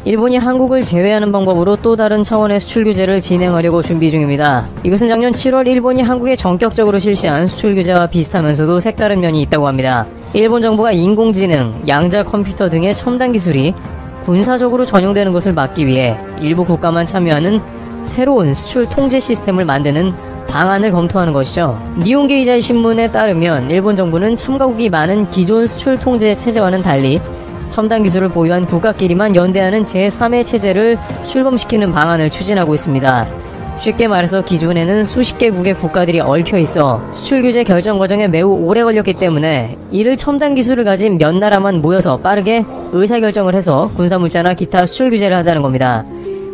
일본이 한국을 제외하는 방법으로 또 다른 차원의 수출 규제를 진행하려고 준비 중입니다. 이것은 작년 7월 일본이 한국에 전격적으로 실시한 수출 규제와 비슷하면서도 색다른 면이 있다고 합니다. 일본 정부가 인공지능, 양자 컴퓨터 등의 첨단 기술이 군사적으로 전용되는 것을 막기 위해 일부 국가만 참여하는 새로운 수출 통제 시스템을 만드는 방안을 검토하는 것이죠. 니혼게이자이 신문에 따르면 일본 정부는 참가국이 많은 기존 수출 통제 체제와는 달리 첨단 기술을 보유한 국가끼리만 연대하는 제3의 체제를 출범시키는 방안을 추진하고 있습니다. 쉽게 말해서 기존에는 수십 개국의 국가들이 얽혀 있어 수출 규제 결정 과정에 매우 오래 걸렸기 때문에 이를 첨단 기술을 가진 몇 나라만 모여서 빠르게 의사결정을 해서 군사물자나 기타 수출 규제를 하자는 겁니다.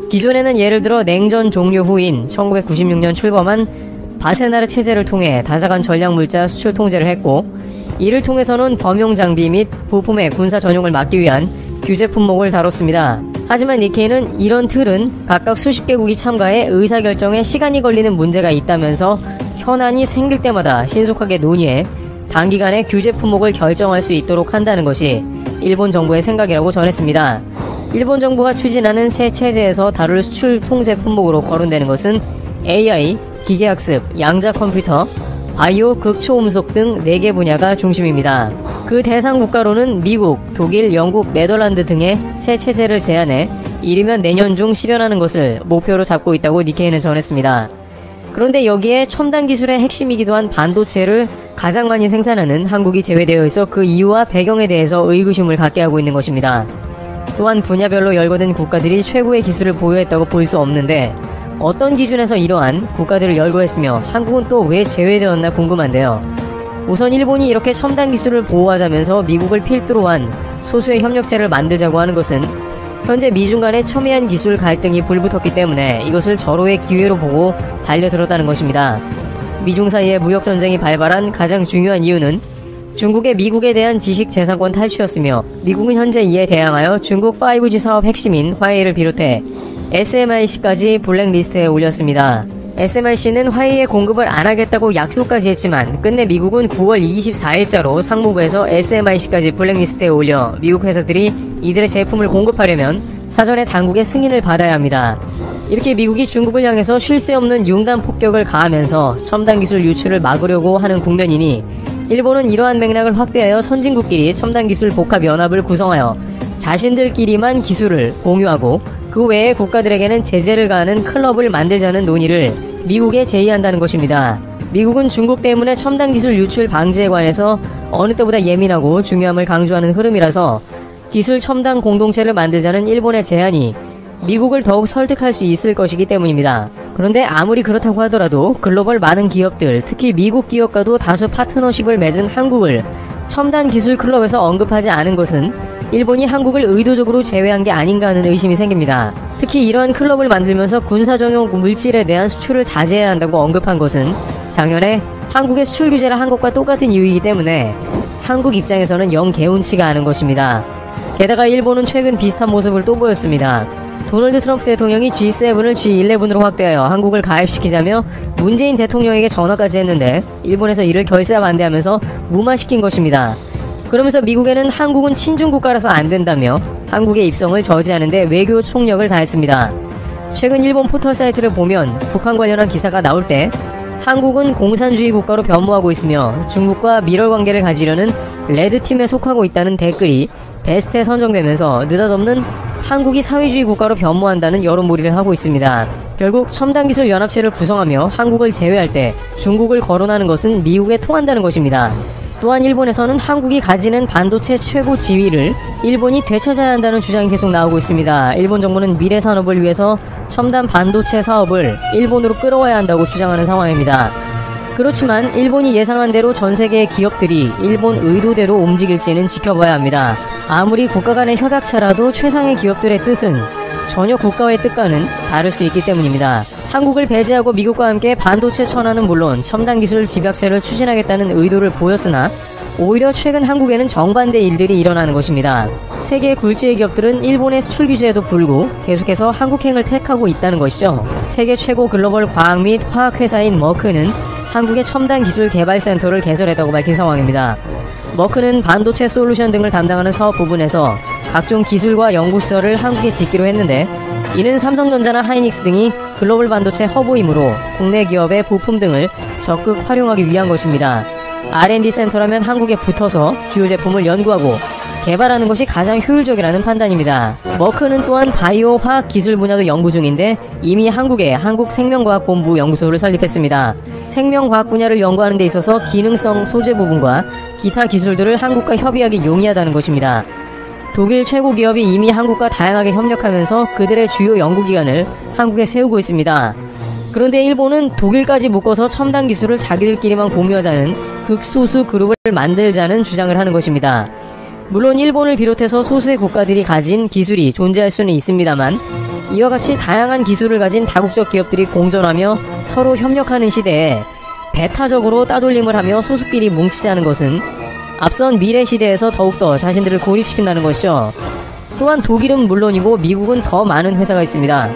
기존에는 예를 들어 냉전 종료 후인 1996년 출범한 바세나르 체제를 통해 다자간 전략물자 수출 통제를 했고, 이를 통해서는 범용 장비 및 부품의 군사 전용을 막기 위한 규제 품목을 다뤘습니다. 하지만 니케이는 이런 틀은 각각 수십 개국이 참가해 의사결정에 시간이 걸리는 문제가 있다면서 현안이 생길 때마다 신속하게 논의해 단기간에 규제 품목을 결정할 수 있도록 한다는 것이 일본 정부의 생각이라고 전했습니다. 일본 정부가 추진하는 새 체제에서 다룰 수출 통제 품목으로 거론되는 것은 AI, 기계학습, 양자 컴퓨터, 바이오, 극초음속 등 4개 분야가 중심입니다. 그 대상 국가로는 미국, 독일, 영국, 네덜란드 등의 새 체제를 제안해 이르면 내년 중 실현하는 것을 목표로 잡고 있다고 니케이는 전했습니다. 그런데 여기에 첨단 기술의 핵심이기도 한 반도체를 가장 많이 생산하는 한국이 제외되어 있어 그 이유와 배경에 대해서 의구심을 갖게 하고 있는 것입니다. 또한 분야별로 열거된 국가들이 최고의 기술을 보유했다고 볼 수 없는데 어떤 기준에서 이러한 국가들을 열거했으며 한국은 또 왜 제외되었나 궁금한데요. 우선 일본이 이렇게 첨단 기술을 보호하자면서 미국을 필두로 한 소수의 협력체를 만들자고 하는 것은 현재 미중 간의 첨예한 기술 갈등이 불붙었기 때문에 이것을 절호의 기회로 보고 달려들었다는 것입니다. 미중 사이의 무역전쟁이 발발한 가장 중요한 이유는 중국의 미국에 대한 지식재산권 탈취였으며, 미국은 현재 이에 대항하여 중국 5G 사업 핵심인 화웨이를 비롯해 SMIC까지 블랙리스트에 올렸습니다. SMIC는 화웨이에 공급을 안 하겠다고 약속까지 했지만 끝내 미국은 9월 24일자로 상무부에서 SMIC까지 블랙리스트에 올려 미국 회사들이 이들의 제품을 공급하려면 사전에 당국의 승인을 받아야 합니다. 이렇게 미국이 중국을 향해서 쉴 새 없는 융단 폭격을 가하면서 첨단 기술 유출을 막으려고 하는 국면이니, 일본은 이러한 맥락을 확대하여 선진국끼리 첨단 기술 복합 연합을 구성하여 자신들끼리만 기술을 공유하고 그 외의 국가들에게는 제재를 가하는 클럽을 만들자는 논의를 미국에 제의한다는 것입니다. 미국은 중국 때문에 첨단 기술 유출 방지에 관해서 어느 때보다 예민하고 중요함을 강조하는 흐름이라서 기술 첨단 공동체를 만들자는 일본의 제안이 미국을 더욱 설득할 수 있을 것이기 때문입니다. 그런데 아무리 그렇다고 하더라도 글로벌 많은 기업들, 특히 미국 기업과도 다수 파트너십을 맺은 한국을 첨단 기술 클럽에서 언급하지 않은 것은 일본이 한국을 의도적으로 제외한 게 아닌가 하는 의심이 생깁니다. 특히 이러한 클럽을 만들면서 군사정용 물질에 대한 수출을 자제해야 한다고 언급한 것은 작년에 한국의 수출 규제를 한 것과 똑같은 이유이기 때문에 한국 입장에서는 영 개운치가 않은 것입니다. 게다가 일본은 최근 비슷한 모습을 또 보였습니다. 도널드 트럼프 대통령이 G7을 G11으로 확대하여 한국을 가입시키자며 문재인 대통령에게 전화까지 했는데 일본에서 이를 결사 반대하면서 무마시킨 것입니다. 그러면서 미국에는 한국은 친중국가라서 안 된다며 한국의 입성을 저지하는데 외교 총력을 다했습니다. 최근 일본 포털 사이트를 보면 북한 관련한 기사가 나올 때 한국은 공산주의 국가로 변모하고 있으며 중국과 밀월 관계를 가지려는 레드팀에 속하고 있다는 댓글이 베스트에 선정되면서 느닷없는 한국이 사회주의 국가로 변모한다는 여론몰이를 하고 있습니다. 결국 첨단기술 연합체를 구성하며 한국을 제외할 때 중국을 거론하는 것은 미국에 통한다는 것입니다. 또한 일본에서는 한국이 가지는 반도체 최고 지위를 일본이 되찾아야 한다는 주장이 계속 나오고 있습니다. 일본 정부는 미래 산업을 위해서 첨단 반도체 사업을 일본으로 끌어와야 한다고 주장하는 상황입니다. 그렇지만 일본이 예상한 대로 전 세계의 기업들이 일본 의도대로 움직일지는 지켜봐야 합니다. 아무리 국가 간의 협약체라도 최상의 기업들의 뜻은 전혀 국가의 뜻과는 다를 수 있기 때문입니다. 한국을 배제하고 미국과 함께 반도체 천하는 물론 첨단 기술 집약체를 추진하겠다는 의도를 보였으나 오히려 최근 한국에는 정반대 일들이 일어나는 것입니다. 세계 굴지의 기업들은 일본의 수출 규제에도 불구 계속해서 한국행을 택하고 있다는 것이죠. 세계 최고 글로벌 과학 및 화학 회사인 머크는 한국의 첨단 기술 개발 센터를 개설했다고 밝힌 상황입니다. 머크는 반도체 솔루션 등을 담당하는 사업 부분에서 각종 기술과 연구시설을 한국에 짓기로 했는데, 이는 삼성전자나 하이닉스 등이 글로벌 반도체 허브이므로 국내 기업의 부품 등을 적극 활용하기 위한 것입니다. R&D 센터라면 한국에 붙어서 주요 제품을 연구하고 개발하는 것이 가장 효율적이라는 판단입니다. 머크는 또한 바이오 화학 기술 분야도 연구 중인데 이미 한국에 한국생명과학본부 연구소를 설립했습니다. 생명과학 분야를 연구하는 데 있어서 기능성 소재 부분과 기타 기술들을 한국과 협의하기 용이하다는 것입니다. 독일 최고 기업이 이미 한국과 다양하게 협력하면서 그들의 주요 연구기관을 한국에 세우고 있습니다. 그런데 일본은 독일까지 묶어서 첨단 기술을 자기들끼리만 공유하자는 극소수 그룹을 만들자는 주장을 하는 것입니다. 물론 일본을 비롯해서 소수의 국가들이 가진 기술이 존재할 수는 있습니다만, 이와 같이 다양한 기술을 가진 다국적 기업들이 공존하며 서로 협력하는 시대에 배타적으로 따돌림을 하며 소수끼리 뭉치자는 것은 앞선 미래 시대에서 더욱더 자신들을 고립시킨다는 것이죠. 또한 독일은 물론이고 미국은 더 많은 회사가 있습니다.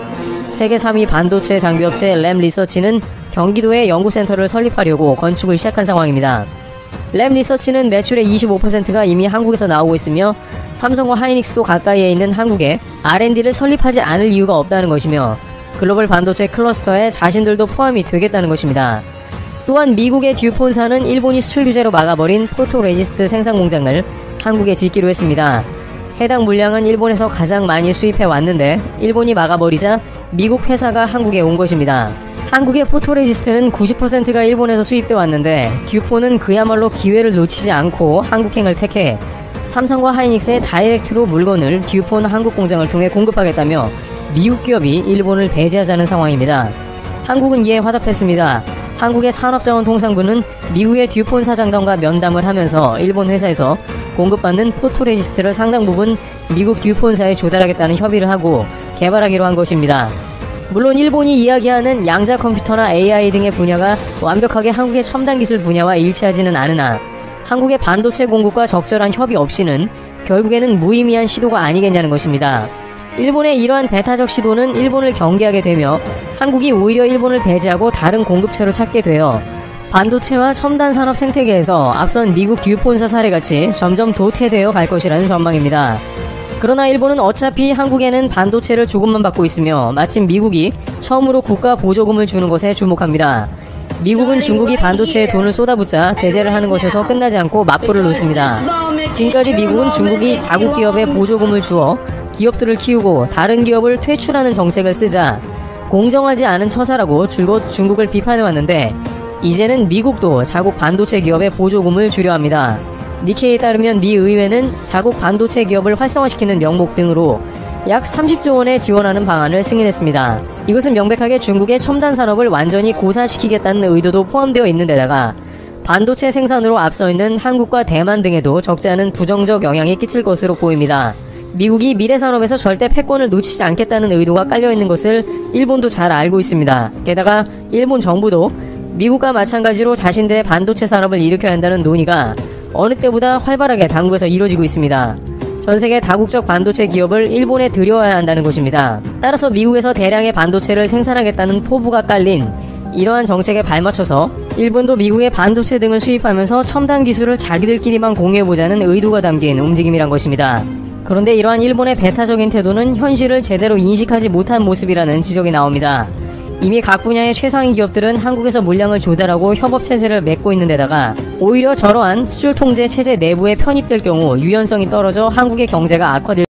세계 3위 반도체 장비업체 램 리서치는 경기도에 연구센터를 설립하려고 건축을 시작한 상황입니다. 램 리서치는 매출의 25%가 이미 한국에서 나오고 있으며 삼성과 하이닉스도 가까이에 있는 한국에 R&D를 설립하지 않을 이유가 없다는 것이며 글로벌 반도체 클러스터에 자신들도 포함이 되겠다는 것입니다. 또한 미국의 듀폰사는 일본이 수출 규제로 막아버린 포토레지스트 생산 공장을 한국에 짓기로 했습니다. 해당 물량은 일본에서 가장 많이 수입해 왔는데 일본이 막아버리자 미국 회사가 한국에 온 것입니다. 한국의 포토레지스트는 90%가 일본에서 수입돼 왔는데 듀폰은 그야말로 기회를 놓치지 않고 한국행을 택해 삼성과 하이닉스의 다이렉트로 물건을 듀폰 한국 공장을 통해 공급하겠다며 미국 기업이 일본을 배제하자는 상황입니다. 한국은 이에 화답했습니다. 한국의 산업자원통상부는 미국의 듀폰 사장단과 면담을 하면서 일본 회사에서 공급받는 포토레지스트를 상당 부분 미국 듀폰사에 조달하겠다는 협의를 하고 개발하기로 한 것입니다. 물론 일본이 이야기하는 양자 컴퓨터나 AI 등의 분야가 완벽하게 한국의 첨단 기술 분야와 일치하지는 않으나 한국의 반도체 공급과 적절한 협의 없이는 결국에는 무의미한 시도가 아니겠냐는 것입니다. 일본의 이러한 배타적 시도는 일본을 경계하게 되며 한국이 오히려 일본을 배제하고 다른 공급처를 찾게 되어 반도체와 첨단 산업 생태계에서 앞선 미국 듀폰사 사례같이 점점 도태되어 갈 것이라는 전망입니다. 그러나 일본은 어차피 한국에는 반도체를 조금만 받고 있으며 마침 미국이 처음으로 국가 보조금을 주는 것에 주목합니다. 미국은 중국이 반도체에 돈을 쏟아붓자 제재를 하는 것에서 끝나지 않고 맞불을 놓습니다. 지금까지 미국은 중국이 자국 기업에 보조금을 주어 기업들을 키우고 다른 기업을 퇴출하는 정책을 쓰자 공정하지 않은 처사라고 줄곧 중국을 비판해왔는데 이제는 미국도 자국 반도체 기업에 보조금을 주려 합니다. 니케이에 따르면 미 의회는 자국 반도체 기업을 활성화시키는 명목 등으로 약 30조 원에 지원하는 방안을 승인했습니다. 이것은 명백하게 중국의 첨단 산업을 완전히 고사시키겠다는 의도도 포함되어 있는 데다가 반도체 생산으로 앞서 있는 한국과 대만 등에도 적지 않은 부정적 영향이 끼칠 것으로 보입니다. 미국이 미래 산업에서 절대 패권을 놓치지 않겠다는 의도가 깔려있는 것을 일본도 잘 알고 있습니다. 게다가 일본 정부도 미국과 마찬가지로 자신들의 반도체 산업을 일으켜야 한다는 논의가 어느 때보다 활발하게 당국에서 이루어지고 있습니다. 전세계 다국적 반도체 기업을 일본에 들여와야 한다는 것입니다. 따라서 미국에서 대량의 반도체를 생산하겠다는 포부가 깔린 이러한 정책에 발맞춰서 일본도 미국의 반도체 등을 수입하면서 첨단 기술을 자기들끼리만 공유해보자는 의도가 담긴 움직임이란 것입니다. 그런데 이러한 일본의 배타적인 태도는 현실을 제대로 인식하지 못한 모습이라는 지적이 나옵니다. 이미 각 분야의 최상위 기업들은 한국에서 물량을 조달하고 협업체제를 맺고 있는 데다가 오히려 저러한 수출 통제 체제 내부에 편입될 경우 유연성이 떨어져 한국의 경제가 악화될